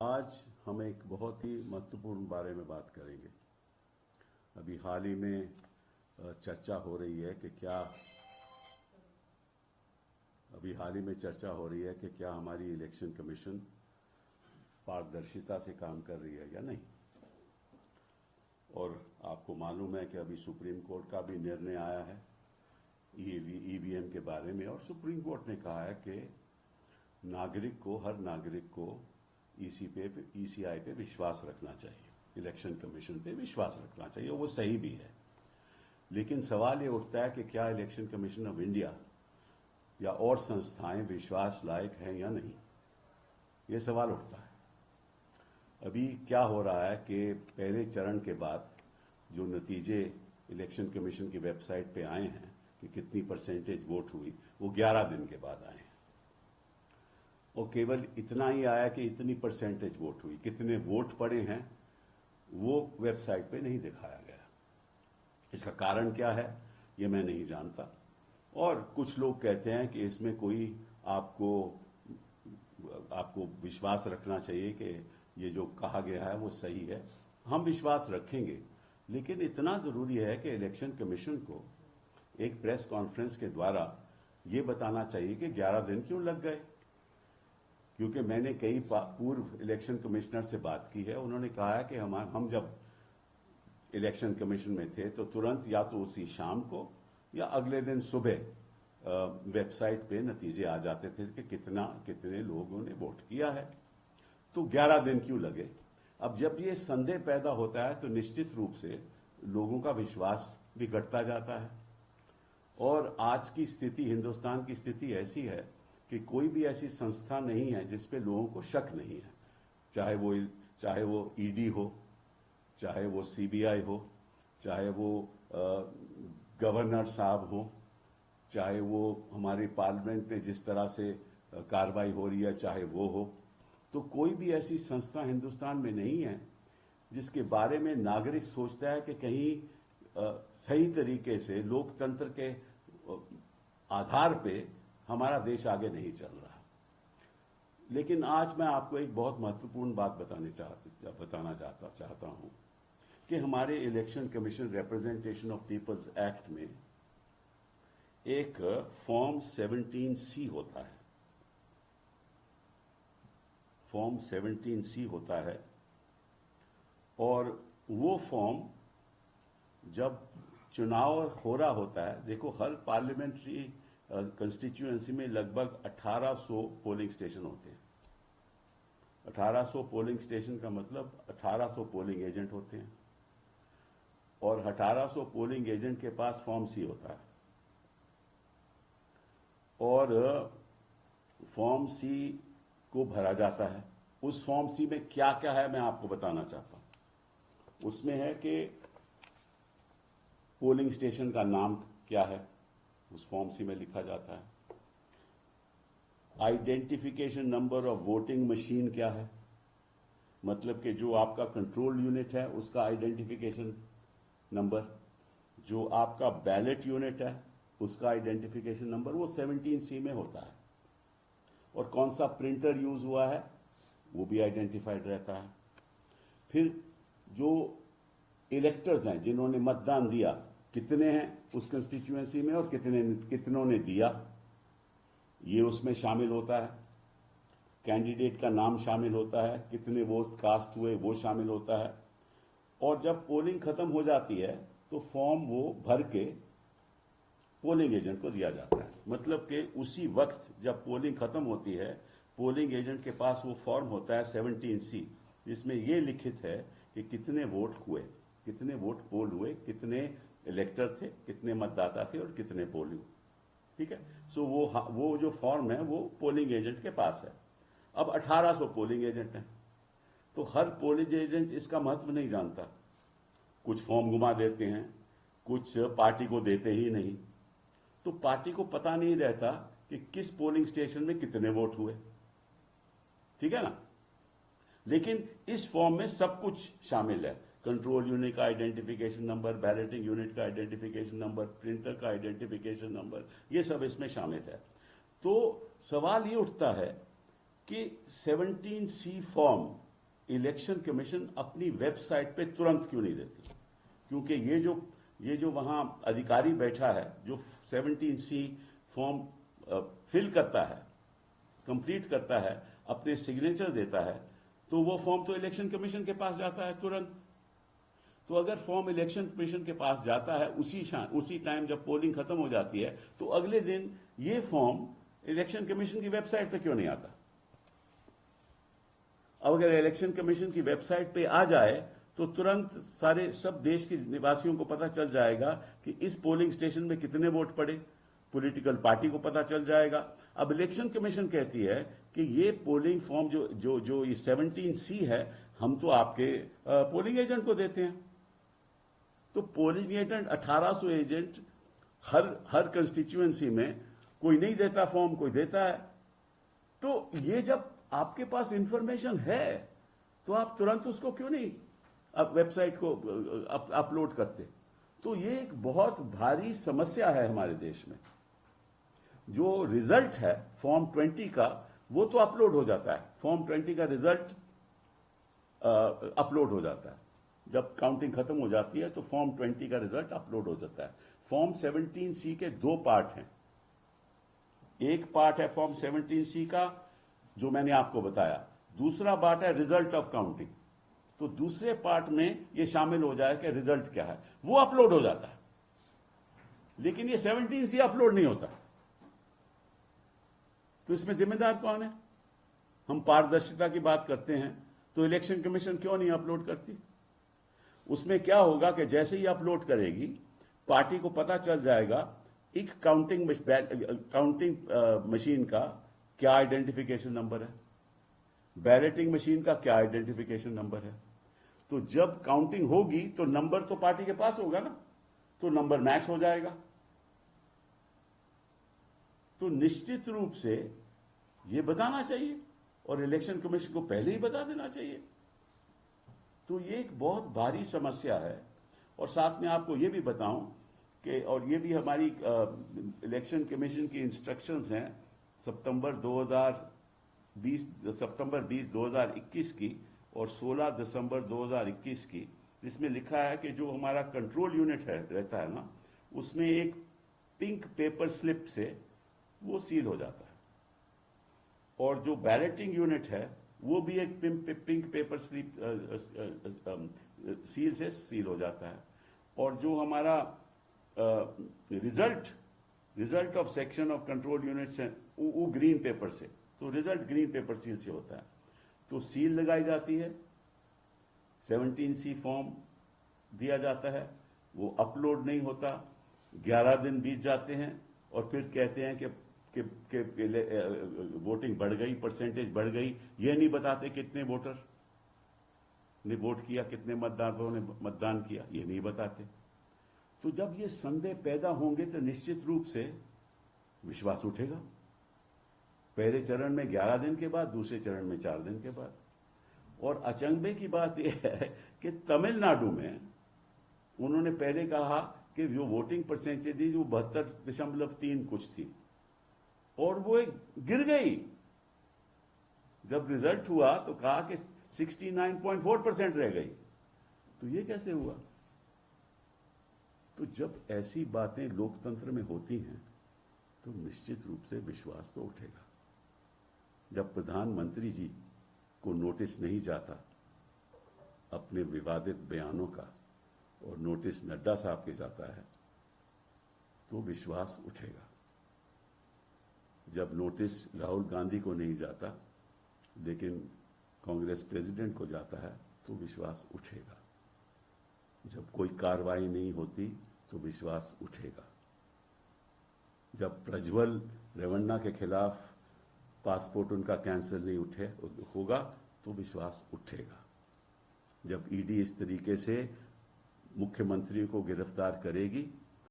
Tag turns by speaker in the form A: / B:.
A: आज हम एक बहुत ही महत्वपूर्ण बारे में बात करेंगे। अभी हाल ही में चर्चा हो रही है कि क्या हमारी इलेक्शन कमीशन पारदर्शिता से काम कर रही है या नहीं। और आपको मालूम है कि अभी सुप्रीम कोर्ट का भी निर्णय आया है ईवीएम के बारे में, और सुप्रीम कोर्ट ने कहा है कि हर नागरिक को ईसीआई पे विश्वास रखना चाहिए, इलेक्शन कमीशन पे विश्वास रखना चाहिए। वो सही भी है, लेकिन सवाल ये उठता है कि क्या इलेक्शन कमीशन ऑफ इंडिया या और संस्थाएं विश्वास लायक हैं या नहीं, ये सवाल उठता है। अभी क्या हो रहा है कि पहले चरण के बाद जो नतीजे इलेक्शन कमीशन की वेबसाइट पे आए हैं कि कितनी परसेंटेज वोट हुई, वो 11 दिन के बाद आए हैं, और केवल इतना ही आया कि इतनी परसेंटेज वोट हुई। कितने वोट पड़े हैं वो वेबसाइट पे नहीं दिखाया गया। इसका कारण क्या है ये मैं नहीं जानता, और कुछ लोग कहते हैं कि इसमें कोई आपको विश्वास रखना चाहिए कि ये जो कहा गया है वो सही है। हम विश्वास रखेंगे, लेकिन इतना जरूरी है कि इलेक्शन कमीशन को एक प्रेस कॉन्फ्रेंस के द्वारा ये बताना चाहिए कि 11 दिन क्यों लग गए। क्योंकि मैंने कई पूर्व इलेक्शन कमिश्नर से बात की है, उन्होंने कहा है कि हम जब इलेक्शन कमीशन में थे तो तुरंत या तो उसी शाम को या अगले दिन सुबह वेबसाइट पे नतीजे आ जाते थे कि कितने लोगों ने वोट किया है। तो 11 दिन क्यों लगे। अब जब ये संदेह पैदा होता है तो निश्चित रूप से लोगों का विश्वास भी घटता जाता है। और आज की स्थिति, हिंदुस्तान की स्थिति ऐसी है कि कोई भी ऐसी संस्था नहीं है जिसपे लोगों को शक नहीं है, चाहे वो ईडी हो, चाहे वो सीबीआई हो, चाहे वो गवर्नर साहब हो, चाहे वो हमारे पार्लियामेंट में जिस तरह से कार्रवाई हो रही है चाहे वो हो। तो कोई भी ऐसी संस्था हिंदुस्तान में नहीं है जिसके बारे में नागरिक सोचता है कि कहीं सही तरीके से लोकतंत्र के आधार पे हमारा देश आगे नहीं चल रहा। लेकिन आज मैं आपको एक बहुत महत्वपूर्ण बात बताना चाहता हूं कि हमारे election commission representation of people's act में एक फॉर्म 17C होता है। फॉर्म 17C होता है, और वो फॉर्म जब चुनाव हो रहा होता है, देखो हर पार्लियामेंट्री कंस्टिट्यूएंसी में लगभग 1800 पोलिंग स्टेशन होते हैं। 1800 पोलिंग स्टेशन का मतलब 1800 पोलिंग एजेंट होते हैं, और 1800 पोलिंग एजेंट के पास फॉर्म C होता है। और फॉर्म C को भरा जाता है। उस फॉर्म C में क्या क्या है मैं आपको बताना चाहता हूं। उसमें है कि पोलिंग स्टेशन का नाम क्या है, उस फॉर्म C में लिखा जाता है। Identification number of voting machine क्या है, मतलब कि जो आपका कंट्रोल यूनिट है उसका आइडेंटिफिकेशन नंबर, जो आपका बैलेट यूनिट है उसका आइडेंटिफिकेशन नंबर, वो 17C में होता है। और कौन सा प्रिंटर यूज हुआ है वो भी आइडेंटिफाइड रहता है। फिर जो इलेक्टर्स हैं जिन्होंने मतदान दिया, कितने हैं उस कंस्टिट्यूएंसी में और कितनों ने दिया, ये उसमें शामिल होता है। कैंडिडेट का नाम शामिल होता है, कितने वोट कास्ट हुए वो शामिल होता है। और जब पोलिंग खत्म हो जाती है तो फॉर्म वो भर के पोलिंग एजेंट को दिया जाता है। मतलब कि उसी वक्त जब पोलिंग खत्म होती है, पोलिंग एजेंट के पास वो फॉर्म होता है 17C, जिसमें ये लिखित है कि कितने वोट हुए, कितने वोट पोल हुए, कितने इलेक्टर थे, कितने मतदाता थे और कितने पोलिंग। ठीक है। सो वो जो फॉर्म है वो पोलिंग एजेंट के पास है। अब 1800 पोलिंग एजेंट हैं, तो हर पोलिंग एजेंट इसका महत्व नहीं जानता। कुछ फॉर्म घुमा देते हैं, कुछ पार्टी को देते ही नहीं। तो पार्टी को पता नहीं रहता कि किस पोलिंग स्टेशन में कितने वोट हुए। ठीक है ना। लेकिन इस फॉर्म में सब कुछ शामिल है। कंट्रोल यूनिट का आइडेंटिफिकेशन नंबर, बैलेटिंग यूनिट का आइडेंटिफिकेशन नंबर, प्रिंटर का आइडेंटिफिकेशन नंबर, ये सब इसमें शामिल है। तो सवाल ये उठता है कि 17C फॉर्म इलेक्शन कमीशन अपनी वेबसाइट पे तुरंत क्यों नहीं देती? क्योंकि ये जो वहां अधिकारी बैठा है जो 17C फॉर्म फिल करता है, कंप्लीट करता है, अपने सिग्नेचर देता है, तो वो फॉर्म तो इलेक्शन कमीशन के पास जाता है तुरंत। तो अगर फॉर्म इलेक्शन कमीशन के पास जाता है उसी टाइम जब पोलिंग खत्म हो जाती है, तो अगले दिन ये फॉर्म इलेक्शन कमीशन की वेबसाइट पे क्यों नहीं आता? अब अगर इलेक्शन कमीशन की वेबसाइट पे आ जाए तो तुरंत सब देश के निवासियों को पता चल जाएगा कि इस पोलिंग स्टेशन में कितने वोट पड़े, पॉलिटिकल पार्टी को पता चल जाएगा। अब इलेक्शन कमीशन कहती है कि ये पोलिंग फॉर्म जो ये 17C है, हम तो आपके पोलिंग एजेंट को देते हैं। तो पोलिंग एजेंट 1800 एजेंट हर कंस्टिट्यूएंसी में, कोई नहीं देता फॉर्म, कोई देता है। तो ये जब आपके पास इंफॉर्मेशन है तो आप तुरंत उसको क्यों नहीं अब वेबसाइट को अपलोड करते? तो ये एक बहुत भारी समस्या है हमारे देश में। जो रिजल्ट है फॉर्म 20 का, वो तो अपलोड हो जाता है। फॉर्म 20 का रिजल्ट अपलोड हो जाता है। जब काउंटिंग खत्म हो जाती है तो फॉर्म 20 का रिजल्ट अपलोड हो जाता है। फॉर्म 17C के 2 पार्ट हैं। एक पार्ट है फॉर्म 17C का जो मैंने आपको बताया, दूसरा पार्ट है रिजल्ट ऑफ काउंटिंग। तो दूसरे पार्ट में ये शामिल हो जाए कि रिजल्ट क्या है, वो अपलोड हो जाता है। लेकिन ये 17C अपलोड नहीं होता। तो इसमें जिम्मेदार कौन है? हम पारदर्शिता की बात करते हैं तो इलेक्शन कमीशन क्यों नहीं अपलोड करती? उसमें क्या होगा कि जैसे ही अपलोड करेगी, पार्टी को पता चल जाएगा एक काउंटिंग मशीन का क्या आइडेंटिफिकेशन नंबर है, बैलेटिंग मशीन का क्या आइडेंटिफिकेशन नंबर है। तो जब काउंटिंग होगी तो नंबर तो पार्टी के पास होगा ना, तो नंबर मैच हो जाएगा। तो निश्चित रूप से यह बताना चाहिए और इलेक्शन कमीशन को पहले ही बता देना चाहिए। तो ये एक बहुत भारी समस्या है। और साथ में आपको यह भी बताऊं कि, और ये भी हमारी इलेक्शन कमीशन की इंस्ट्रक्शंस हैं सितंबर 20 2021 की और 16 दिसंबर 2021 की। इसमें लिखा है कि जो हमारा कंट्रोल यूनिट रहता है ना, उसमें एक पिंक पेपर स्लिप से वो सील हो जाता है, और जो बैलेटिंग यूनिट है वो भी एक पिंक पेपर स्लिप सील से सील हो जाता है। और जो हमारा result of section of control units है वो ग्रीन पेपर से, तो रिजल्ट ग्रीन पेपर सील से होता है। तो सील लगाई जाती है, 17C फॉर्म दिया जाता है, वो अपलोड नहीं होता। 11 दिन बीत जाते हैं और फिर कहते हैं कि वोटिंग बढ़ गई, परसेंटेज बढ़ गई। ये नहीं बताते कितने वोटर ने वोट किया, कितने मतदाताओं ने मतदान किया, ये नहीं बताते। तो जब ये संदेह पैदा होंगे तो निश्चित रूप से विश्वास उठेगा। पहले चरण में 11 दिन के बाद, दूसरे चरण में 4 दिन के बाद। और अचंभे की बात यह है कि तमिलनाडु में उन्होंने पहले कहा कि जो वोटिंग परसेंटेज थी वो 72.3 कुछ थी, और वो गिर गई। जब रिजल्ट हुआ तो कहा कि 69.4% रह गई। तो ये कैसे हुआ? तो जब ऐसी बातें लोकतंत्र में होती हैं तो निश्चित रूप से विश्वास तो उठेगा। जब प्रधानमंत्री जी को नोटिस नहीं जाता अपने विवादित बयानों का, और नोटिस नड्डा साहब के जाता है, तो विश्वास उठेगा। जब नोटिस राहुल गांधी को नहीं जाता लेकिन कांग्रेस प्रेसिडेंट को जाता है, तो विश्वास उठेगा। जब कोई कार्रवाई नहीं होती तो विश्वास उठेगा। जब प्रज्वल रेवन्ना के खिलाफ पासपोर्ट उनका कैंसिल नहीं होगा तो विश्वास उठेगा। जब ईडी इस तरीके से मुख्यमंत्री को गिरफ्तार करेगी